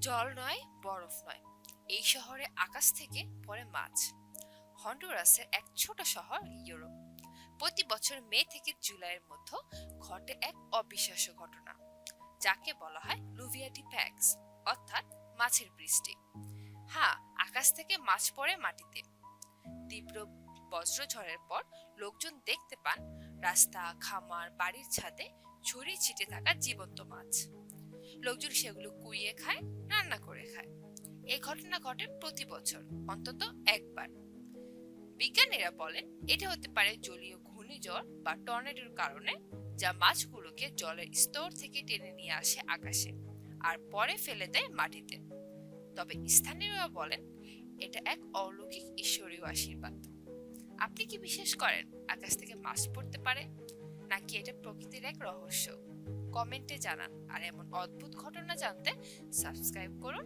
জল নয়, বরফ নয়, এই শহরে আকাশ থেকে পড়ে মাছ। হন্ডুরাসের এক ছোট শহর ইউরো। প্রতি বছর মে থেকে জুলাইয়ের মধ্যে ঘটে এক অবিশ্বাস্য ঘটনা, যাকে বলা হয় লুভিয়া ডি প্যাক্স, অর্থাৎ মাছের বৃষ্টি। হ্যাঁ, আকাশ থেকে মাছ পড়ে মাটিতে। তীব্র বজ্রঝড়ের পর লোকজন দেখতে পান রাস্তা, খামার, বাড়ির ছাদে ছড়িয়ে ছিটে থাকা জীবন্ত মাছ। লোকজন সেগুলো কুইয়ে খায়, রান্না করে খায়। এই ঘটনা ঘটে প্রতি বছর অন্তত একবার। বিজ্ঞানীরা বলেন এটা হতে পারে জলীয় ঘূর্ণিঝড় বা টর্নেডোর কারণে, যা মাছগুলোকে জলের স্তর থেকে টেনে নিয়ে আসে আকাশে আর পরে ফেলে দেয় মাটিতে। তবে স্থানীয়রা বলেন এটা এক অলৌকিক ঈশ্বরীয় আশীর্বাদ। আপনি কি বিশ্বাস করেন আকাশ থেকে মাছ পড়তে পারে, নাকি এটা প্রকৃতির এক রহস্য? কমেন্টে জানান। আর এমন অদ্ভুত ঘটনা জানতে সাবস্ক্রাইব করুন